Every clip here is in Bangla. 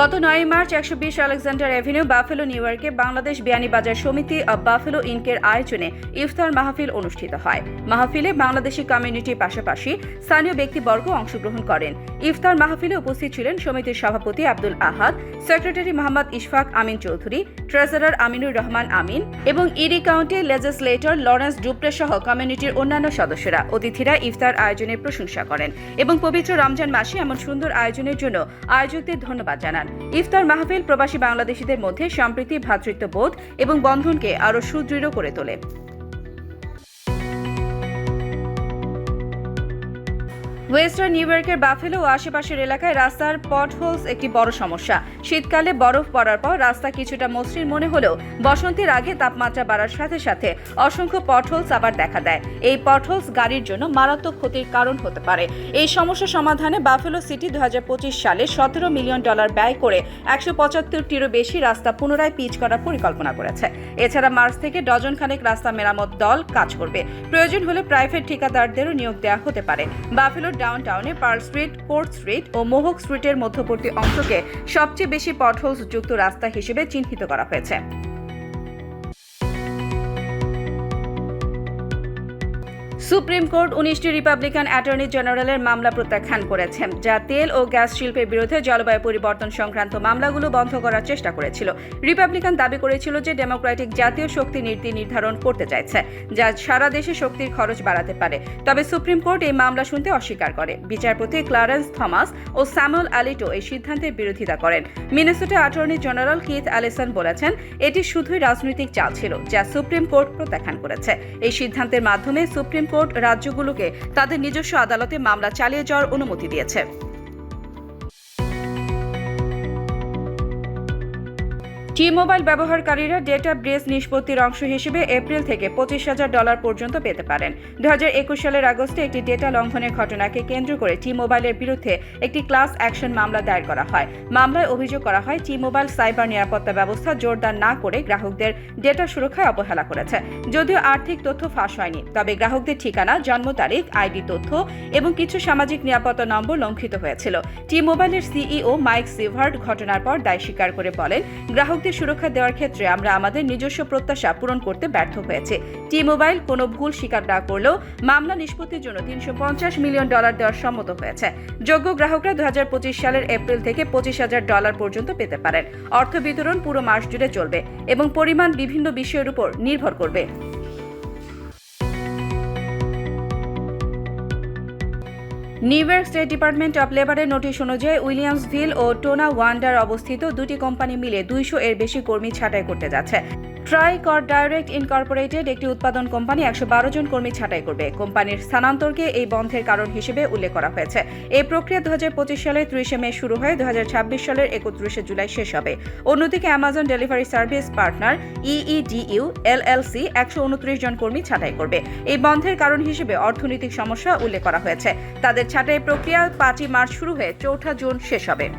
গত 9 March 120 Alexander avenue buffalo new ইয়র্কে বাংলাদেশ বিয়ানীবাজার সমিতি অব বাফেলো ইনকের আয়োজনে ইফতার মাহফিল অনুষ্ঠিত হয়। মাহফিলে বাংলাদেশি কমিউনিটির পাশাপাশি স্থানীয় ব্যক্তিবর্গ অংশগ্রহণ করেন। ইফতার মাহফিলে উপস্থিত ছিলেন সমিতির সভাপতি আব্দুল আহাদ, সেক্রেটারি মোহাম্মদ ইশফাক আমিন চৌধুরী, ট্রেজারার আমিনুর রহমান আমিন এবং ইরি কাউন্টি লেজিসলেটর লরেন্স ডুপ্রে সহ কমিউনিটির অন্যান্য সদস্যরা। অতিথিরা ইফতার আয়োজনের প্রশংসা করেন এবং পবিত্র রমজান মাসে এমন সুন্দর আয়োজনের জন্য আয়োজকদের ধন্যবাদ জানান। ইফতার মাহফিল প্রবাসী বাংলাদেশিদের মধ্যে সম্প্রীতি, ভ্রাতৃত্ববোধ এবং বন্ধনকে আরও সুদৃঢ় করে তোলে। ওয়েস্টার্ন নিউ ইয়র্কের বাফেলো ও আশেপাশের এলাকায় রাস্তার পটহোলস একটি বড় সমস্যা। শীতকালে বরফ পড়ার পর রাস্তা কিছুটা মসৃণ মনে হলেও বসন্তের আগে তাপমাত্রা বাড়ার সাথে সাথে অসংখ্য পটহোলস আবার দেখা দেয়। এই পটহোলস গাড়ির জন্য মারাত্মক ক্ষতির কারণ হতে পারে। এই সমস্যা সমাধানে বাফেলো সিটি 2025 সালে $17 মিলিয়ন ব্যয় করে 175টিরও বেশি রাস্তা পুনরায় পিচ করার পরিকল্পনা করেছে। এছাড়া মার্চ থেকে ডজন খানেক রাস্তা মেরামত দল কাজ করবে। প্রয়োজন হলে প্রাইভেট ঠিকাদারদেরও নিয়োগ দেওয়া হতে পারে। বাফেলো ডাউনটাউনে পার্ল স্ট্রিট, কোর্ট স্ট্রিট ও মোহক স্ট্রিটের মধ্যবর্তী অংশকে সবচেয়ে বেশি পটহোলস যুক্ত রাস্তা হিসেবে চিহ্নিত করা হয়েছে। সুপ্রিম কোর্ট 19টি রিপাবলিকান অ্যাটর্নি জেনারেলের মামলা প্রত্যাখ্যান করেছেন, যা তেল ও গ্যাস শিল্পের বিরুদ্ধে জলবায়ু পরিবর্তন সংক্রান্ত মামলাগুলো বন্ধ করার চেষ্টা করেছিল। রিপাবলিকান দাবি করেছিল যে ডেমোক্রেটিক জাতীয় শক্তি নীতি নির্ধারণ করতে চাইছে, যা সারা দেশে শক্তির খরচ বাড়াতে পারে। তবে সুপ্রিম কোর্ট এই মামলা শুনতে অস্বীকার করে। বিচারপতি ক্লারেন্স থমাস ও স্যামুয়েল অ্যালিটো এই সিদ্ধান্তের বিরোধিতা করেন। Minnesota attorney general Keith Ellison বলেছেন, এটি শুধুই রাজনৈতিক চাল ছিল, যা সুপ্রিম কোর্ট প্রত্যাখ্যান করেছে। এই সিদ্ধান্তের মাধ্যমে সুপ্রিম কোর্ট রাজ্যগুলোকে তাদের নিজস্ব আদালতে মামলা চালিয়ে যাওয়ার অনুমতি দিয়েছে। টি-মোবাইল ব্যবহারকারীরা ডেটা ব্রেচ নিষ্পত্তির অংশ হিসেবে এপ্রিল থেকে $25,000 পর্যন্ত পেতে পারেন। 2021 সালের আগস্টে একটি ডেটা লঙ্ঘনের ঘটনাকে কেন্দ্র করে টি-মোবাইলের বিরুদ্ধে একটি ক্লাস অ্যাকশন মামলা দায়ের করা হয়। মামলায় অভিযোগ করা হয় টি-মোবাইল সাইবার নিরাপত্তা ব্যবস্থা জোরদার না করে গ্রাহকদের ডেটা সুরক্ষায় অবহেলা করেছে। যদিও আর্থিক তথ্য ফাঁস হয়নি, তবে গ্রাহকদের ঠিকানা, জন্ম তারিখ, আইডি তথ্য এবং কিছু সামাজিক নিরাপত্তা নম্বর লঙ্ঘিত হয়েছিল। টি-মোবাইলের সিইও মাইক সিভার্ট ঘটনার পর দায় স্বীকার করে বলেন, গ্রাহকদের সুরক্ষা দেওয়ার ক্ষেত্রে আমরা আমাদের নিজস্ব প্রত্যাশা পূরণ করতে ব্যর্থ হয়েছে। টি-মোবাইল কোনো ভুল স্বীকার না করলেও মামলা নিষ্পত্তির জন্য $350 মিলিয়ন দেওয়ার সম্মত হয়েছে। যোগ্য গ্রাহকরা 2025 সালের এপ্রিল থেকে $25,000 পর্যন্ত পেতে পারেন। অর্থ বিতরণ পুরো মাস জুড়ে চলবে এবং পরিমাণ বিভিন্ন বিষয়ের উপর নির্ভর করবে। New York State Department of লেবারের নোটিশ অনুযায়ী উইলিয়ামসভিল ও টোনা ওয়ান্ডার অবস্থিত দুটি কোম্পানি মিলে 200 এর বেশি কর্মী ছাঁটাই করতে যাচ্ছে। ট্রাই কর ডাইরেক্ট ইনকর্পোরেটেড একটি উৎপাদন কোম্পানি 112 জন কর্মী ছাঁটাই করবে। কোম্পানির স্থানান্তরকে এই বন্ধের কারণ হিসেবে উল্লেখ করা হয়েছে। এই প্রক্রিয়া 2025 সালের 30 মে শুরু হয়ে 2026 সালের 31 জুলাই শেষ হবে। অন্যদিকে Amazon delivery service partner EEDU LLC 129 জন কর্মী ছাঁটাই করবে। এই বন্ধের কারণ হিসেবে অর্থনৈতিক সমস্যা উল্লেখ করা হয়েছে। তাদের ছাঁটাই প্রক্রিয়া 5 মার্চ শুরু হয়ে 4 জুন শেষ হবে।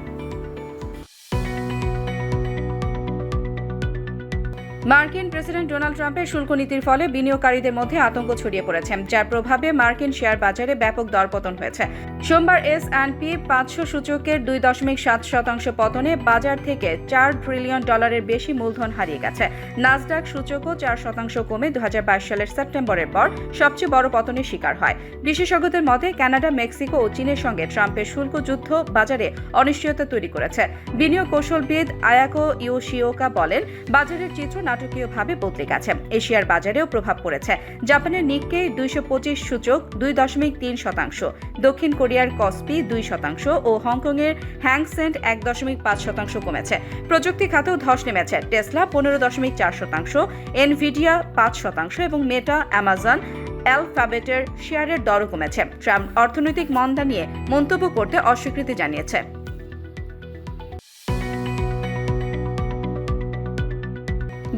মার্কিন প্রেসিডেন্ট ডোনাল্ড ট্রাম্পের শুল্ক নীতির ফলে বিনিয়োগকারীদের মধ্যে আতঙ্ক ছড়িয়ে পড়েছে, যার প্রভাবে মার্কিন শেয়ার বাজারে ব্যাপক দরপতন হয়েছে। সোমবার S&P 500 সূচকের 2.7% পতনে বাজার থেকে $4 ট্রিলিয়ন বেশি মূলধন হারিয়ে গেছে। নাসডাক সূচকও 4% কমে 2022 সালের সেপ্টেম্বরের পর সবচেয়ে বড় পতনের শিকার হয়। বিশেষজ্ঞদের মতে কানাডা, মেক্সিকো ও চীনের সঙ্গে ট্রাম্পের শুল্ক যুদ্ধ বাজারে অনিশ্চয়তা তৈরি করেছে। বিনিয়োগ কৌশলবিদ আয়াকো ইয়োশিওকা বলেন, বাজারের চিত্র নাটকীয়ভাবে বদলে গেছে। এশিয়ার বাজারেও প্রভাব পড়েছে। জাপানের নিক্কেই 225 সূচক 2.3%, দক্ষিণ কোরিয়ার কসপি 2% ও হংকংয়ের হ্যাং সেন্ট 1.5% কমেছে। প্রযুক্তি খাতেও ধস নেমেছে। টেসলা 15.4%, এনভিডিয়া 5% এবং মেটা, অ্যামাজন, অ্যালফাবেটের শেয়ারের দরও কমেছে। ট্রাম্প অর্থনৈতিক মন্দা নিয়ে মন্তব্য করতে অস্বীকৃতি জানিয়েছে।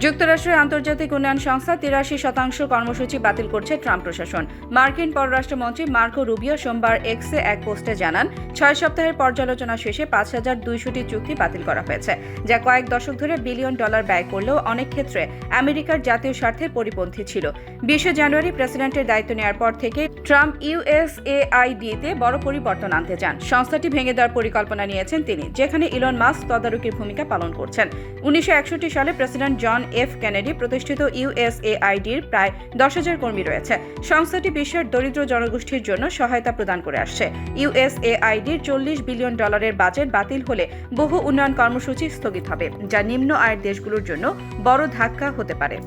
যুক্তরাষ্ট্রের আন্তর্জাতিক উন্নয়ন সংস্থা ৮৩% কর্মসূচি বাতিল করছে ট্রাম্প প্রশাসন। মার্কিন পররাষ্ট্রমন্ত্রী মার্কো রুবিও সোমবার এক্সে এক পোস্টে জানান, ৬ সপ্তাহের পর্যালোচনা শেষে ৫,২০০টি চুক্তি বাতিল করা হয়েছে, যা কয়েক দশক ধরে বিলিয়ন ডলার ব্যয় করলেও অনেক ক্ষেত্রে আমেরিকার জাতীয় স্বার্থের পরিপন্থী ছিল। ২০ জানুয়ারি প্রেসিডেন্টের দায়িত্ব নেওয়ার পর থেকে ট্রাম্প USAID-তে বড় পরিবর্তন আনতে চান। সংস্থাটি ভেঙে দেওয়ার পরিকল্পনা নিয়েছেন তিনি, যেখানে ইলন মাস্ক তদারকির ভূমিকা পালন করছেন। ১৯৬১ সালে প্রেসিডেন্ট জন এফ কেনেডি প্রতিষ্ঠিত USAID-র প্রায় ১০,০০০ কর্মী রয়েছে। সংস্থাটি বিশ্বের দরিদ্র জনগোষ্ঠীর জন্য সহায়তা প্রদান করে আসছে। USAID-র $৪০ বিলিয়ন বাজেট বাতিল হলে বহু উন্নয়ন কর্মসূচি স্থগিত হবে, যা নিম্ন আয়ের দেশগুলোর জন্য বড় ধাক্কা হতে পারে।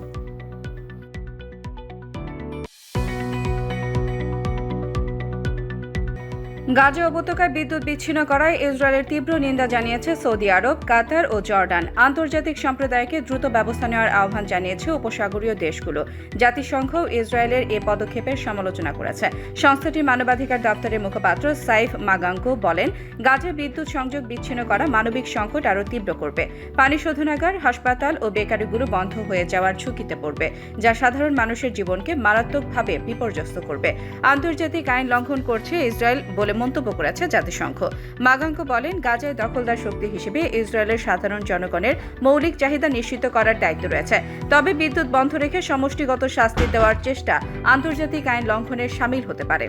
গাজা উপত্যকায় বিদ্যুৎ বিচ্ছিন্ন করায় ইসরায়েলের তীব্র নিন্দা জানিয়েছে সৌদি আরব, কাতার ও জর্ডান। আন্তর্জাতিক সম্প্রদায়কে দ্রুত ব্যবস্থা নেওয়ার আহ্বান জানিয়েছে উপসাগরীয় দেশগুলো। জাতিসংঘ ইসরায়েলের এ পদক্ষেপের সমালোচনা করেছে। সংস্থাটির মানবাধিকার দপ্তরের মুখপাত্র সাইফ মাগাঙ্কো বলেন, গাজায় বিদ্যুৎ সংযোগ বিচ্ছিন্ন করা মানবিক সংকট আরও তীব্র করবে। পানি শোধনাগার, হাসপাতাল ও বেকারিগুলো বন্ধ হয়ে যাওয়ার ঝুঁকিতে পড়বে, যা সাধারণ মানুষের জীবনকে মারাত্মকভাবে বিপর্যস্ত করবে। আন্তর্জাতিক আইন লঙ্ঘন করছে ইসরায়েল বলে মন্তব্য করেছে জাতিসংঘ। মাগাঙ্কো বলেন, গাজায় দখলদার শক্তি হিসেবে ইসরায়েলের সাধারণ জনগণের মৌলিক চাহিদা নিশ্চিত করার দায়িত্ব রয়েছে। তবে বিদ্যুৎ বন্ধ রেখে সমষ্টিগত শাস্তি দেওয়ার চেষ্টা আন্তর্জাতিক আইন লঙ্ঘনের শামিল হতে পারে।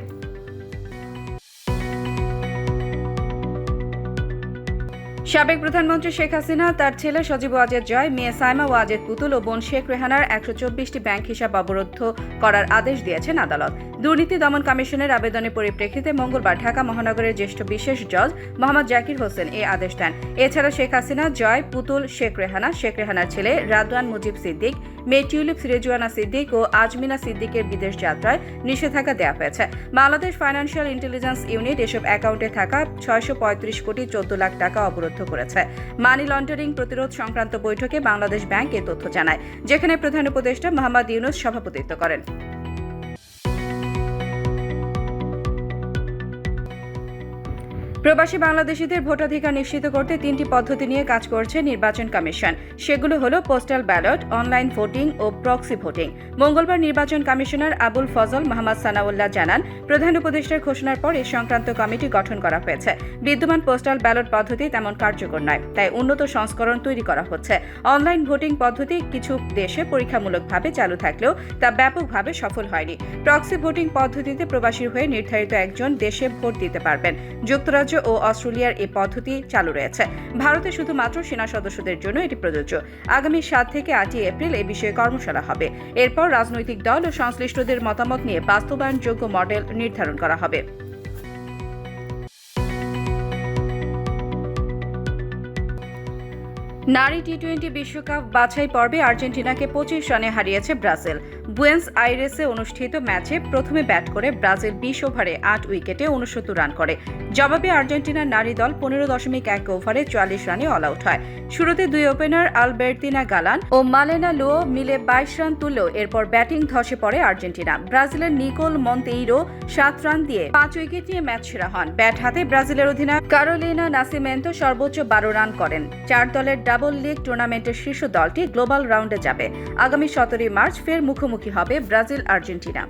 সাবেক প্রধানমন্ত্রী শেখ হাসিনা, তার ছেলে সজীব ওয়াজেদ জয়, মেয়ে সাইমা ওয়াজেদ পুতুল ও বোন শেখ রেহানার ১২৪টি ব্যাংক হিসাব অবরুদ্ধ করার আদেশ দিয়েছেন আদালত। দুর্নীতি দমন কমিশনের আবেদনের পরিপ্রেক্ষিতে মঙ্গলবার ঢাকা মহানগরের জ্যেষ্ঠ বিশেষ জজ মোহাম্মদ জাকির হোসেন এই আদেশ দেন। এছাড়া শেখ হাসিনা, জয়, পুতুল, শেখ রেহানার ছেলে রাদওয়ান মুজিব সিদ্দিক, মেয়ে টিউলিপ রেজওয়ানা সিদ্দিক ও আজমিনা সিদ্দিকের বিদেশ যাত্রায় নিষেধাজ্ঞা দেওয়া হয়েছে। বাংলাদেশ ফাইন্যান্সিয়াল ইন্টেলিজেন্স ইউনিট এসব অ্যাকাউন্টে থাকা ৬৩৫ কোটি ১৪ লাখ টাকা অবরুদ্ধ করেছে। মানি লন্ডারিং প্রতিরোধ সংক্রান্ত বৈঠকে বাংলাদেশ ব্যাংক এ তথ্য জানায়, যেখানে প্রধান উপদেষ্টা মোহাম্মদ ইউনূস সভাপতিত্ব করেন। প্রবাসী বাংলাদেশিদের ভোটাধিকার নিশ্চিত করতে ৩টি পদ্ধতি নিয়ে কাজ করছে নির্বাচন কমিশন। সেগুলো হলো পোস্টাল ব্যালট, অনলাইন ভোটিং ও প্রক্সি ভোটিং। মঙ্গলবার নির্বাচন কমিশনার আবুল ফজল মোহাম্মদ সানাউল্লাহ জানান, প্রধান উপদেষ্টার ঘোষণার পর এ সংক্রান্ত কমিটি গঠন করা হয়েছে। বিদ্যমান পোস্টাল ব্যালট পদ্ধতি তেমন কার্যকর নয়, তাই উন্নত সংস্করণ তৈরি করা হচ্ছে। অনলাইন ভোটিং পদ্ধতি কিছু দেশে পরীক্ষামূলকভাবে চালু থাকলেও তা ব্যাপকভাবে সফল হয়নি। প্রক্সি ভোটিং পদ্ধতিতে প্রবাসীর হয়ে নির্ধারিত একজন দেশে ভোট দিতে পারবেন। যুক্তরাজ্য ও অস্ট্রেলিয়ার এই পদ্ধতি চালু রয়েছে। ভারতে শুধুমাত্র সেনা সদস্যদের জন্য এটি প্রযোজ্য। আগামী ৭ থেকে ৮ এপ্রিল এ বিষয়ে কর্মশালা হবে। এরপর রাজনৈতিক দল ও সংশ্লিষ্টদের মতামত নিয়ে বাস্তবায়নযোগ্য মডেল নির্ধারণ করা হবে। নারী টি-20 বিশ্বকাপ বাছাই পর্বে আর্জেন্টিনাকে ২৫ রানে হারিয়েছে ব্রাজিল। বুয়েন্স আইরেসে অনুষ্ঠিত ম্যাচে প্রথমে ব্যাট করে ব্রাজিল ২০ ওভারে ৮ উইকেটে ৬৯ রান করে। জবাবে আর্জেন্টিনার নারী দল ১৫.১ ওভারে ৪৪ রানে অল আউট হয়। শুরুতে দুই ওপেনার আলবের্তিনা গালান ও মালেনা লুও মিলে ২২ রান তুললেও এরপর ব্যাটিং ধসে পড়ে আর্জেন্টিনা। ব্রাজিলের নিকোল মন্তেইরো ৭ রান দিয়ে ৫ উইকেট নিয়ে ম্যাচ সেরা হন। ব্যাট হাতে ব্রাজিলের অধিনায়ক কারোলিনা নাসিমেন্তো সর্বোচ্চ ১২ রান করেন। ৪ দলের ডাবল লিগ টুর্নামেন্টের শীর্ষ দলটি গ্লোবাল রাউন্ডে যাবে। আগামী ১৭ মার্চ ফের মুখোমুখি হবে ব্রাজিল আর্জেন্টিনা।